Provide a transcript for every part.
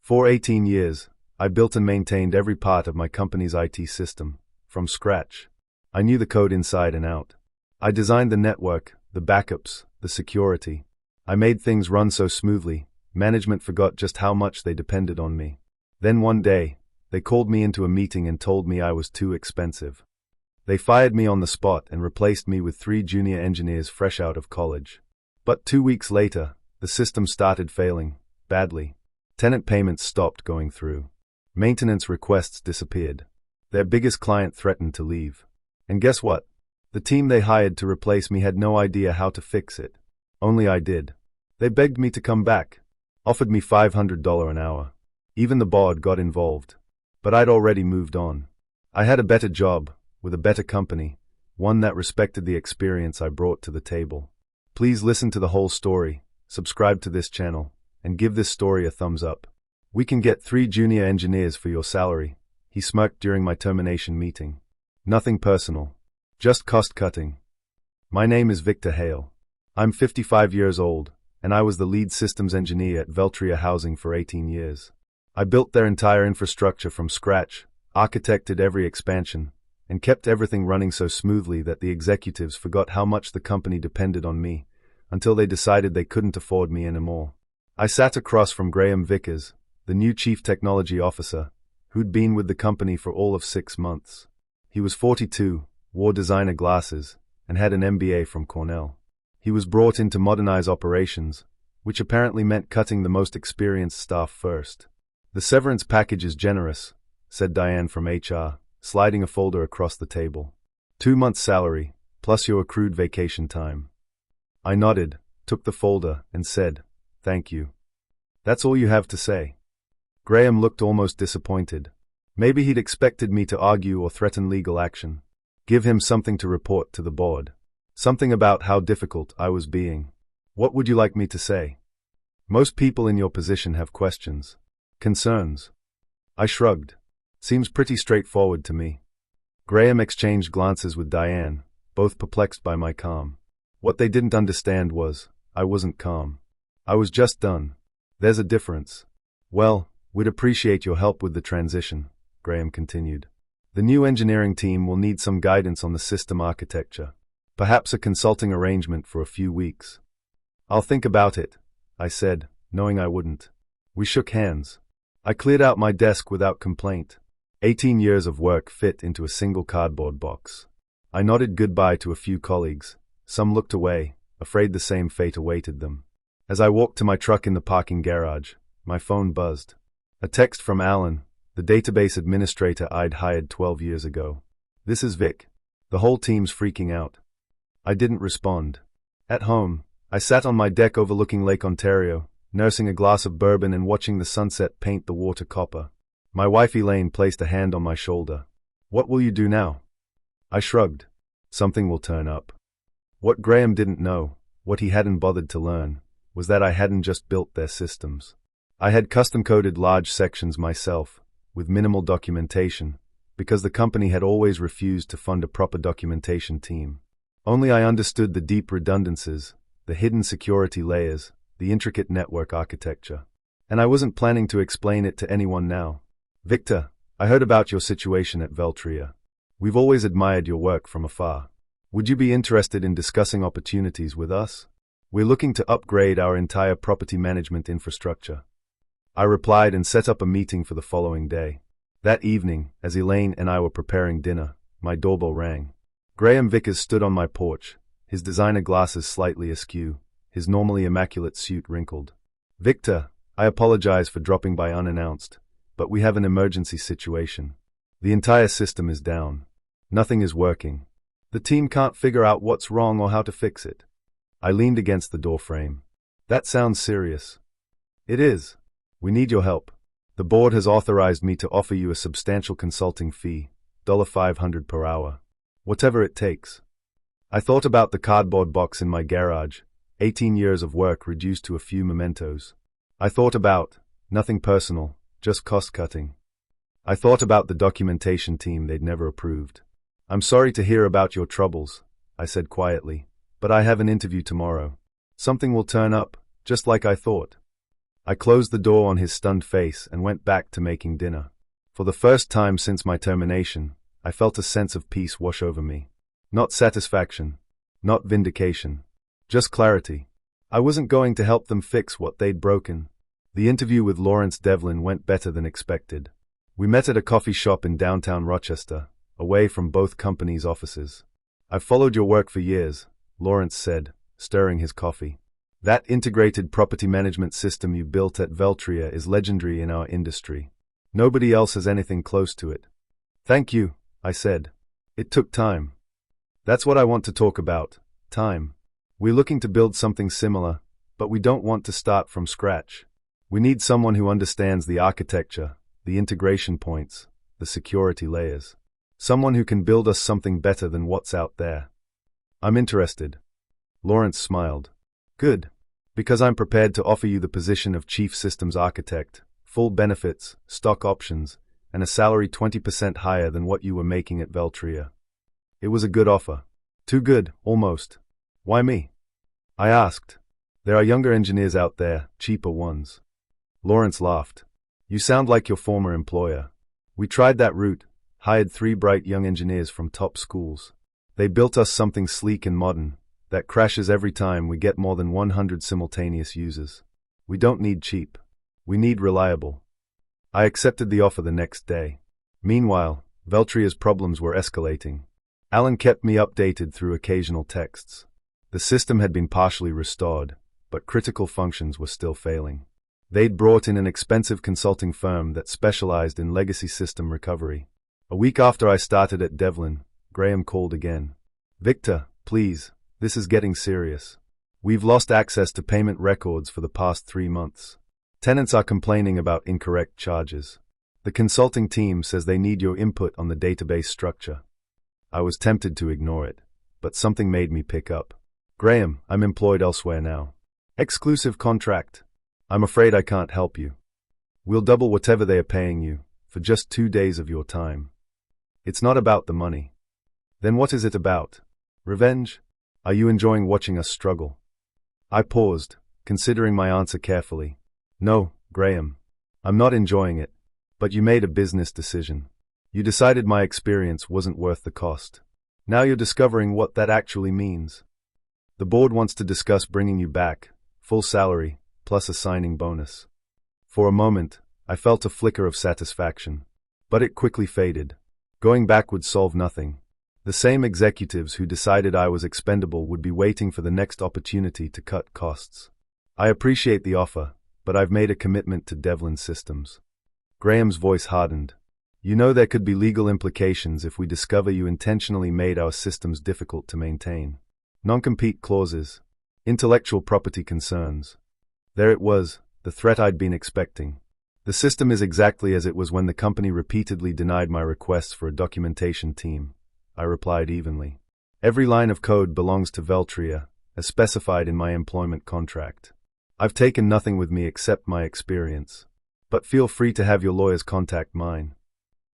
For 18 years, I built and maintained every part of my company's IT system, from scratch. I knew the code inside and out. I designed the network, the backups, the security. I made things run so smoothly, management forgot just how much they depended on me. Then one day, they called me into a meeting and told me I was too expensive. They fired me on the spot and replaced me with 3 junior engineers fresh out of college. But 2 weeks later, the system started failing, badly. Tenant payments stopped going through. Maintenance requests disappeared. Their biggest client threatened to leave. And guess what? The team they hired to replace me had no idea how to fix it. Only I did. They begged me to come back, offered me $500 an hour. Even the board got involved. But I'd already moved on. I had a better job, with a better company, one that respected the experience I brought to the table. Please listen to the whole story, subscribe to this channel, and give this story a thumbs up. We can get 3 junior engineers for your salary, he smirked during my termination meeting. Nothing personal. Just cost cutting. My name is Victor Hale. I'm 55 years old, and I was the lead systems engineer at Veltria Housing for 18 years. I built their entire infrastructure from scratch, architected every expansion, and kept everything running so smoothly that the executives forgot how much the company depended on me, until they decided they couldn't afford me anymore. I sat across from Graham Vickers, the new chief technology officer, who'd been with the company for all of 6 months. He was 42, wore designer glasses, and had an MBA from Cornell. He was brought in to modernize operations, which apparently meant cutting the most experienced staff first. The severance package is generous, said Diane from HR, sliding a folder across the table. 2 months' salary, plus your accrued vacation time. I nodded, took the folder, and said, "Thank you." "That's all you have to say?" Graham looked almost disappointed. Maybe he'd expected me to argue or threaten legal action. Give him something to report to the board. Something about how difficult I was being. What would you like me to say? Most people in your position have questions. Concerns. I shrugged. Seems pretty straightforward to me. Graham exchanged glances with Diane, both perplexed by my calm. What they didn't understand was, I wasn't calm. I was just done. There's a difference. Well, we'd appreciate your help with the transition, Graham continued. The new engineering team will need some guidance on the system architecture. Perhaps a consulting arrangement for a few weeks. I'll think about it, I said, knowing I wouldn't. We shook hands. I cleared out my desk without complaint. 18 years of work fit into a single cardboard box. I nodded goodbye to a few colleagues. Some looked away, afraid the same fate awaited them. As I walked to my truck in the parking garage, my phone buzzed. A text from Alan, the database administrator I'd hired 12 years ago. "This is Vic. The whole team's freaking out." I didn't respond. At home, I sat on my deck overlooking Lake Ontario, nursing a glass of bourbon and watching the sunset paint the water copper. My wife Elaine placed a hand on my shoulder. "What will you do now?" I shrugged. "Something will turn up." What Graham didn't know, what he hadn't bothered to learn, was that I hadn't just built their systems. I had custom-coded large sections myself, with minimal documentation, because the company had always refused to fund a proper documentation team. Only I understood the deep redundancies, the hidden security layers, the intricate network architecture. And I wasn't planning to explain it to anyone now. "Victor, I heard about your situation at Veltria. We've always admired your work from afar. Would you be interested in discussing opportunities with us? We're looking to upgrade our entire property management infrastructure." I replied and set up a meeting for the following day. That evening, as Elaine and I were preparing dinner, my doorbell rang. Graham Vickers stood on my porch, his designer glasses slightly askew, his normally immaculate suit wrinkled. "Victor, I apologize for dropping by unannounced, but we have an emergency situation. The entire system is down. Nothing is working. The team can't figure out what's wrong or how to fix it." I leaned against the doorframe. "That sounds serious." "It is. We need your help. The board has authorized me to offer you a substantial consulting fee, $500 per hour. Whatever it takes." I thought about the cardboard box in my garage, 18 years of work reduced to a few mementos. I thought about, nothing personal, just cost-cutting. I thought about the documentation team they'd never approved. "I'm sorry to hear about your troubles," I said quietly, "but I have an interview tomorrow. Something will turn up, just like I thought." I closed the door on his stunned face and went back to making dinner. For the first time since my termination, I felt a sense of peace wash over me. Not satisfaction, not vindication, just clarity. I wasn't going to help them fix what they'd broken. The interview with Lawrence Devlin went better than expected. We met at a coffee shop in downtown Rochester, away from both companies' offices. "I've followed your work for years," Lawrence said, stirring his coffee. "That integrated property management system you built at Veltria is legendary in our industry. Nobody else has anything close to it." "Thank you," I said. "It took time." "That's what I want to talk about, time. We're looking to build something similar, but we don't want to start from scratch. We need someone who understands the architecture, the integration points, the security layers. Someone who can build us something better than what's out there." "I'm interested." Lawrence smiled. "Good. Because I'm prepared to offer you the position of Chief Systems Architect, full benefits, stock options, and a salary 20% higher than what you were making at Veltria." It was a good offer. Too good, almost. "Why me?" I asked. "There are younger engineers out there, cheaper ones." Lawrence laughed. "You sound like your former employer. We tried that route, hired 3 bright young engineers from top schools. They built us something sleek and modern that crashes every time we get more than 100 simultaneous users. We don't need cheap. We need reliable." I accepted the offer the next day. Meanwhile, Veltria's problems were escalating. Alan kept me updated through occasional texts. The system had been partially restored, but critical functions were still failing. They'd brought in an expensive consulting firm that specialized in legacy system recovery. A week after I started at Devlin, Graham called again. "Victor, please, this is getting serious. We've lost access to payment records for the past 3 months. Tenants are complaining about incorrect charges. The consulting team says they need your input on the database structure." I was tempted to ignore it, but something made me pick up. "Graham, I'm employed elsewhere now. Exclusive contract. I'm afraid I can't help you. We'll double whatever they are paying you, for just 2 days of your time." "It's not about the money." "Then what is it about? Revenge? Are you enjoying watching us struggle?" I paused, considering my answer carefully. "No, Graham. I'm not enjoying it. But you made a business decision. You decided my experience wasn't worth the cost. Now you're discovering what that actually means. The board wants to discuss bringing you back, full salary, plus a signing bonus." For a moment, I felt a flicker of satisfaction. But it quickly faded. Going back would solve nothing. The same executives who decided I was expendable would be waiting for the next opportunity to cut costs. "I appreciate the offer, but I've made a commitment to Devlin Systems." Graham's voice hardened. "You know there could be legal implications if we discover you intentionally made our systems difficult to maintain. Non-compete clauses, intellectual property concerns." There it was, the threat I'd been expecting. "The system is exactly as it was when the company repeatedly denied my requests for a documentation team," I replied evenly. "Every line of code belongs to Veltria, as specified in my employment contract. I've taken nothing with me except my experience. But feel free to have your lawyers contact mine."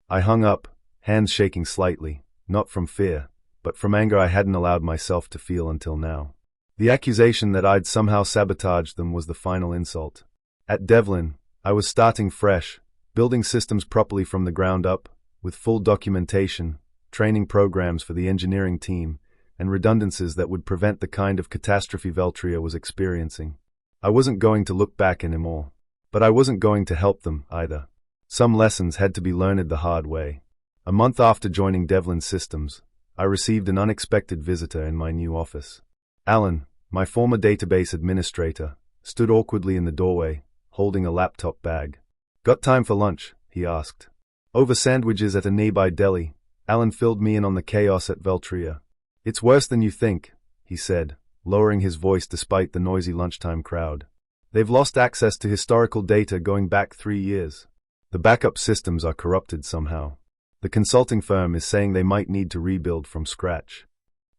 I hung up, hands shaking slightly, not from fear, but from anger I hadn't allowed myself to feel until now. The accusation that I'd somehow sabotaged them was the final insult. At Devlin, I was starting fresh, building systems properly from the ground up, with full documentation, training programs for the engineering team, and redundancies that would prevent the kind of catastrophe Veltria was experiencing. I wasn't going to look back anymore. But I wasn't going to help them, either. Some lessons had to be learned the hard way. A month after joining Devlin Systems, I received an unexpected visitor in my new office. Alan, my former database administrator, stood awkwardly in the doorway, holding a laptop bag. "Got time for lunch?" he asked. Over sandwiches at a nearby deli, Alan filled me in on the chaos at Veltria. "It's worse than you think," he said, lowering his voice despite the noisy lunchtime crowd. "They've lost access to historical data going back 3 years. The backup systems are corrupted somehow. The consulting firm is saying they might need to rebuild from scratch."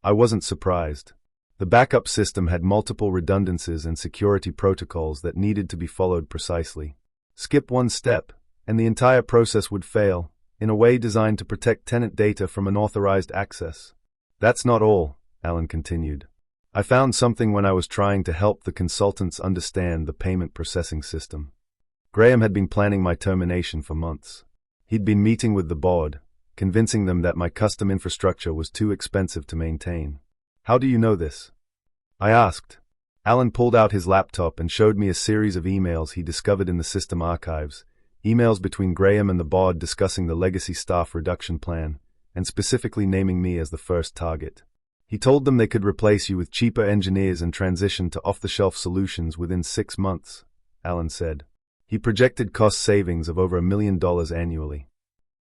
I wasn't surprised. The backup system had multiple redundancies and security protocols that needed to be followed precisely. Skip one step, and the entire process would fail, in a way designed to protect tenant data from unauthorized access. "That's not all," Alan continued. I found something when I was trying to help the consultants understand the payment processing system. Graham had been planning my termination for months. He'd been meeting with the board, convincing them that my custom infrastructure was too expensive to maintain. How do you know this? I asked. Alan pulled out his laptop and showed me a series of emails he discovered in the system archives, emails between Graham and the board discussing the legacy staff reduction plan, and specifically naming me as the first target. He told them they could replace you with cheaper engineers and transition to off-the-shelf solutions within 6 months, Alan said. He projected cost savings of over $1 million annually.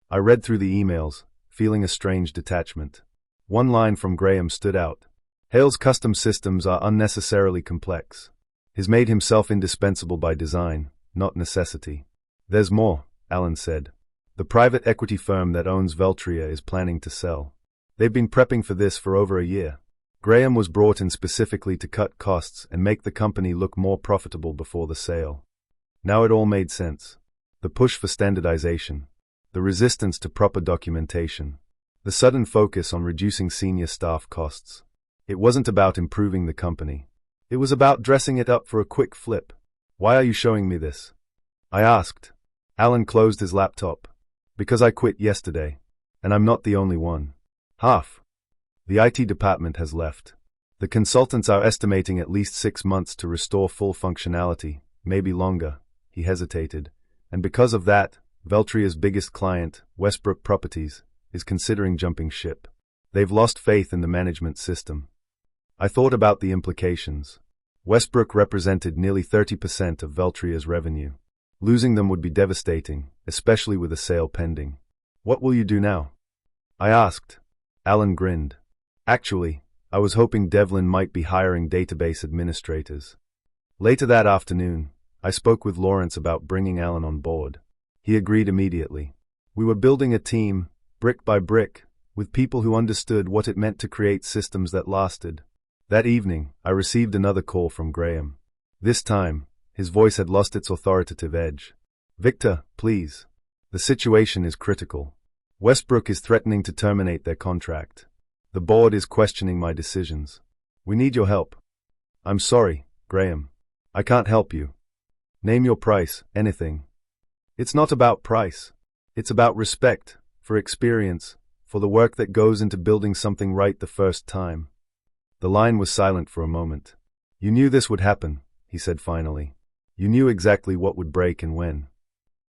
I read through the emails, feeling a strange detachment. One line from Graham stood out. Hale's custom systems are unnecessarily complex. He's made himself indispensable by design, not necessity. There's more, Alan said. The private equity firm that owns Veltria is planning to sell. They've been prepping for this for over a year. Graham was brought in specifically to cut costs and make the company look more profitable before the sale. Now it all made sense. The push for standardization, the resistance to proper documentation, the sudden focus on reducing senior staff costs. It wasn't about improving the company. It was about dressing it up for a quick flip. Why are you showing me this? I asked. Alan closed his laptop. Because I quit yesterday. And I'm not the only one. Half. The IT department has left. The consultants are estimating at least 6 months to restore full functionality, maybe longer. He hesitated. And because of that, Veltria's biggest client, Westbrook Properties, is considering jumping ship. They've lost faith in the management system. I thought about the implications. Westbrook represented nearly 30% of Veltria's revenue. Losing them would be devastating, especially with a sale pending. What will you do now? I asked. Alan grinned. Actually, I was hoping Devlin might be hiring database administrators. Later that afternoon, I spoke with Lawrence about bringing Alan on board. He agreed immediately. We were building a team, brick by brick, with people who understood what it meant to create systems that lasted. That evening, I received another call from Graham. This time, his voice had lost its authoritative edge. Victor, please. The situation is critical. Westbrook is threatening to terminate their contract. The board is questioning my decisions. We need your help. I'm sorry, Graham. I can't help you. Name your price, anything. It's not about price. It's about respect, for experience, for the work that goes into building something right the first time. The line was silent for a moment. You knew this would happen, he said finally. You knew exactly what would break and when.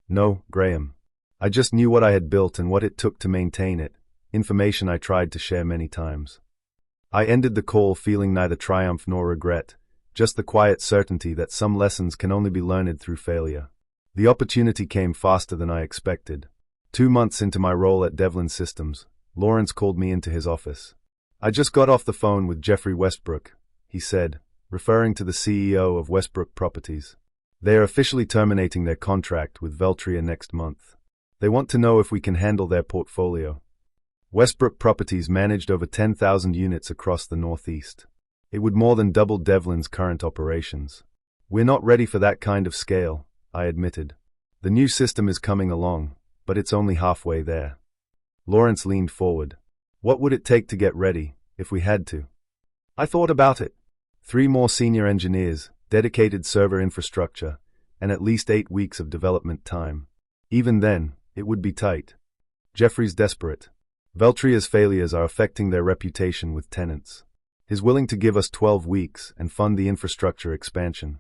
No, Graham. I just knew what I had built and what it took to maintain it, information I tried to share many times. I ended the call feeling neither triumph nor regret, just the quiet certainty that some lessons can only be learned through failure. The opportunity came faster than I expected. 2 months into my role at Devlin Systems, Lawrence called me into his office. I just got off the phone with Jeffrey Westbrook, he said, referring to the CEO of Westbrook Properties. They are officially terminating their contract with Veltria next month. They want to know if we can handle their portfolio. Westbrook Properties managed over 10,000 units across the Northeast. It would more than double Devlin's current operations. We're not ready for that kind of scale, I admitted. The new system is coming along, but it's only halfway there. Lawrence leaned forward. What would it take to get ready, if we had to? I thought about it. 3 more senior engineers, dedicated server infrastructure, and at least 8 weeks of development time. Even then, it would be tight. Jeffrey's desperate. Veltria's failures are affecting their reputation with tenants. He's willing to give us 12 weeks and fund the infrastructure expansion.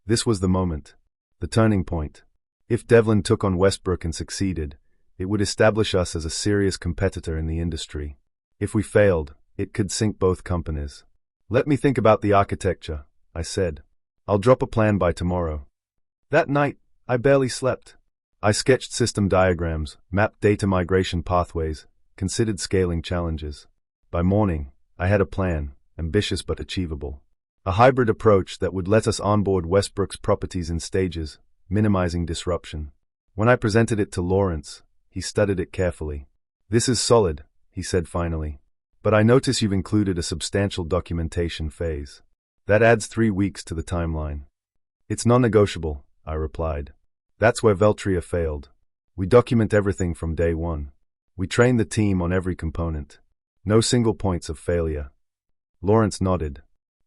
This was the moment. The turning point. If Devlin took on Westbrook and succeeded, it would establish us as a serious competitor in the industry. If we failed, it could sink both companies. Let me think about the architecture, I said. I'll drop a plan by tomorrow. That night, I barely slept. I sketched system diagrams, mapped data migration pathways, considered scaling challenges. By morning, I had a plan, ambitious but achievable. A hybrid approach that would let us onboard Westbrook's properties in stages, minimizing disruption. When I presented it to Lawrence, he studied it carefully. This is solid, he said finally. But I notice you've included a substantial documentation phase. That adds 3 weeks to the timeline. It's non-negotiable, I replied. That's where Veltria failed. We document everything from day one. We train the team on every component. No single points of failure. Lawrence nodded.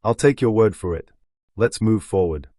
I'll take your word for it. Let's move forward.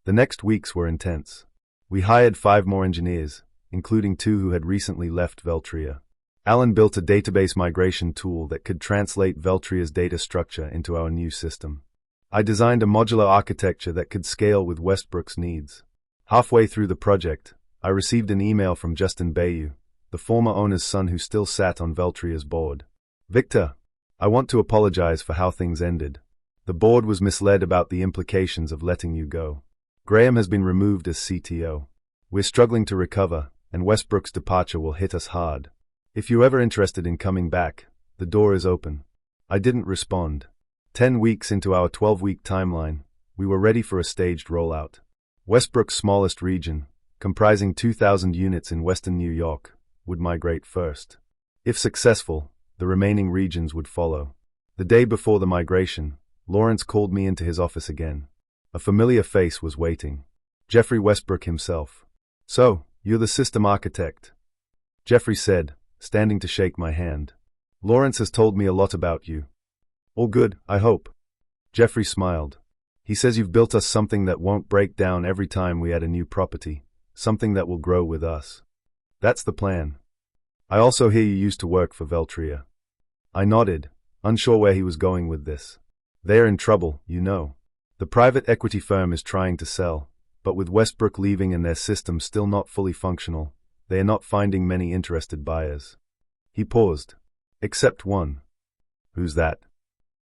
The next weeks were intense. We hired 5 more engineers, including 2 who had recently left Veltria. Alan built a database migration tool that could translate Veltria's data structure into our new system. I designed a modular architecture that could scale with Westbrook's needs. Halfway through the project, I received an email from Justin Bayou, the former owner's son who still sat on Veltria's board. Victor, I want to apologize for how things ended. The board was misled about the implications of letting you go. Graham has been removed as CTO. We're struggling to recover, and Westbrook's departure will hit us hard. If you're ever interested in coming back, the door is open. I didn't respond. 10 weeks into our 12-week timeline, we were ready for a staged rollout. Westbrook's smallest region, comprising 2,000 units in western New York, would migrate first. If successful, the remaining regions would follow. The day before the migration, Lawrence called me into his office again. A familiar face was waiting. Jeffrey Westbrook himself. "So, you're the system architect," Jeffrey said, standing to shake my hand. "Lawrence has told me a lot about you." "All good, I hope." Jeffrey smiled. "He says you've built us something that won't break down every time we add a new property, something that will grow with us." "That's the plan." "I also hear you used to work for Veltria." I nodded, unsure where he was going with this. "They're in trouble, you know. The private equity firm is trying to sell, but with Westbrook leaving and their system still not fully functional, they are not finding many interested buyers." He paused. "Except one." "Who's that?"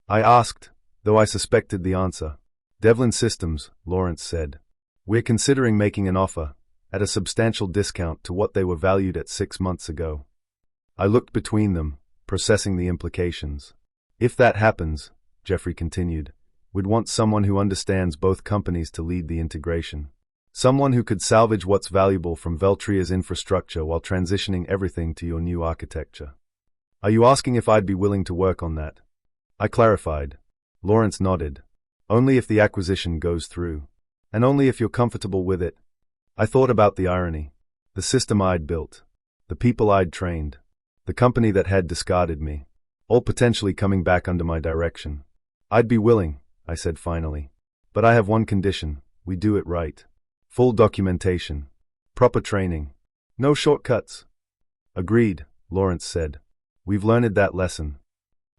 I asked, though I suspected the answer. "Devlin Systems," Lawrence said. "We're considering making an offer, at a substantial discount to what they were valued at 6 months ago." I looked between them, processing the implications. "If that happens," Jeffrey continued, "we'd want someone who understands both companies to lead the integration. Someone who could salvage what's valuable from Veltria's infrastructure while transitioning everything to your new architecture." "Are you asking if I'd be willing to work on that?" I clarified. Lawrence nodded. "Only if the acquisition goes through. And only if you're comfortable with it." I thought about the irony. The system I'd built. The people I'd trained. The company that had discarded me. All potentially coming back under my direction. "I'd be willing," I said finally. "But I have one condition. We do it right. Full documentation. Proper training. No shortcuts." "Agreed," Lawrence said. "We've learned that lesson."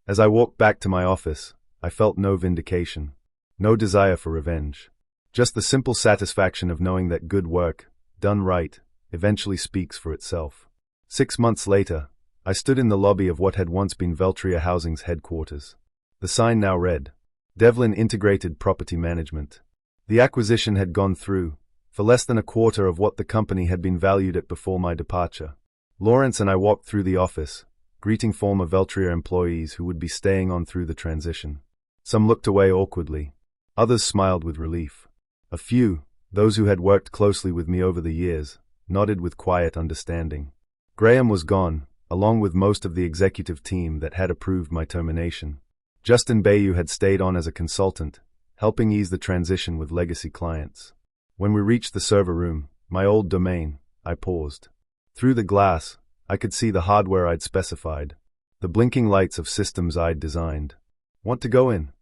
As I walked back to my office, I felt no vindication. No desire for revenge. Just the simple satisfaction of knowing that good work, done right, eventually speaks for itself. 6 months later, I stood in the lobby of what had once been Veltria Housing's headquarters. The sign now read, "Devlin Integrated Property Management." The acquisition had gone through, for less than a quarter of what the company had been valued at before my departure. Lawrence and I walked through the office, greeting former Veltria employees who would be staying on through the transition. Some looked away awkwardly. Others smiled with relief. A few, those who had worked closely with me over the years, nodded with quiet understanding. Graham was gone, along with most of the executive team that had approved my termination. Justin Bayou had stayed on as a consultant, helping ease the transition with legacy clients. When we reached the server room, my old domain, I paused. Through the glass, I could see the hardware I'd specified, the blinking lights of systems I'd designed. "Want to go in?"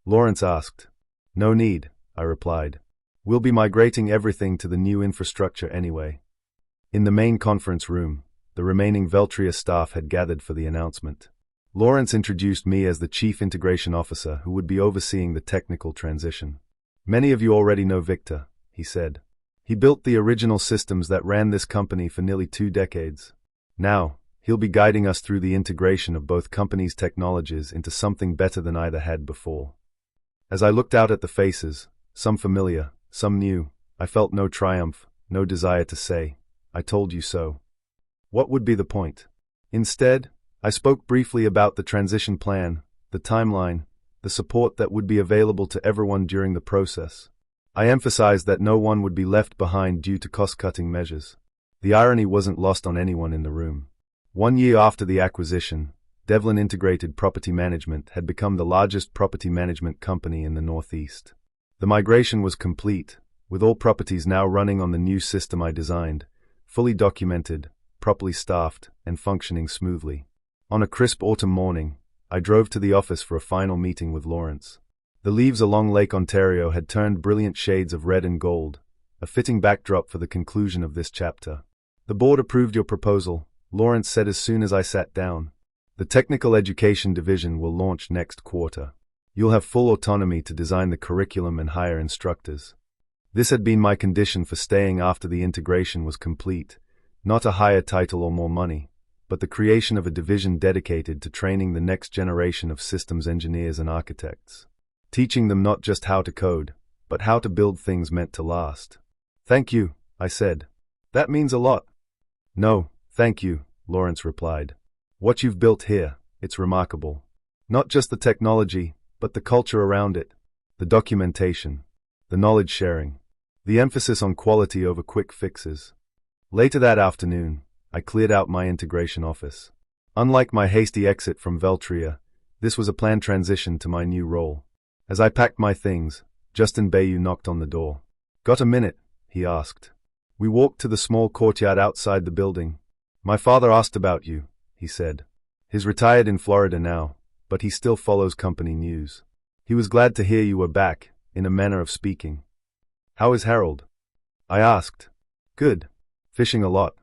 Lawrence asked. "No need," I replied. "We'll be migrating everything to the new infrastructure anyway." In the main conference room, the remaining Veltria staff had gathered for the announcement. Lawrence introduced me as the Chief Integration Officer who would be overseeing the technical transition. "Many of you already know Victor," he said. "He built the original systems that ran this company for nearly 2 decades. Now, he'll be guiding us through the integration of both companies' technologies into something better than either had before." As I looked out at the faces, some familiar, some new, I felt no triumph, no desire to say, "I told you so." What would be the point? Instead, I spoke briefly about the transition plan, the timeline, the support that would be available to everyone during the process. I emphasized that no one would be left behind due to cost-cutting measures. The irony wasn't lost on anyone in the room. 1 year after the acquisition, Devlin Integrated Property Management had become the largest property management company in the Northeast. The migration was complete, with all properties now running on the new system I designed, fully documented, properly staffed, and functioning smoothly. On a crisp autumn morning, I drove to the office for a final meeting with Lawrence. The leaves along Lake Ontario had turned brilliant shades of red and gold, a fitting backdrop for the conclusion of this chapter. The board approved your proposal, Lawrence said as soon as I sat down. The Technical Education Division will launch next quarter. You'll have full autonomy to design the curriculum and hire instructors. This had been my condition for staying after the integration was complete, not a higher title or more money, but the creation of a division dedicated to training the next generation of systems engineers and architects. Teaching them not just how to code, but how to build things meant to last. Thank you, I said. That means a lot. No, thank you, Lawrence replied. What you've built here, it's remarkable. Not just the technology, but the culture around it, the documentation, the knowledge sharing, the emphasis on quality over quick fixes. Later that afternoon, I cleared out my integration office. Unlike my hasty exit from Veltria, this was a planned transition to my new role. As I packed my things, Justin Bayou knocked on the door. Got a minute? He asked. We walked to the small courtyard outside the building. My father asked about you, he said. He's retired in Florida now, but he still follows company news. He was glad to hear you were back, in a manner of speaking. How is Harold? I asked. Good. Fishing a lot.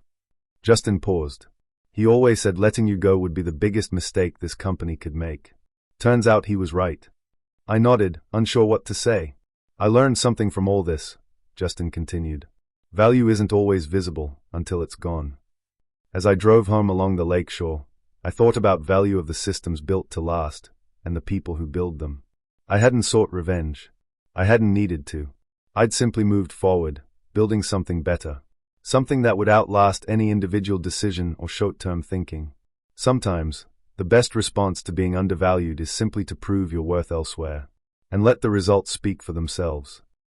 Justin paused. He always said letting you go would be the biggest mistake this company could make. Turns out he was right. I nodded, unsure what to say. I learned something from all this, Justin continued. Value isn't always visible until it's gone. As I drove home along the lakeshore, I thought about value of the systems built to last, and the people who build them. I hadn't sought revenge. I hadn't needed to. I'd simply moved forward, building something better. Something that would outlast any individual decision or short-term thinking. Sometimes, the best response to being undervalued is simply to prove your worth elsewhere, and let the results speak for themselves.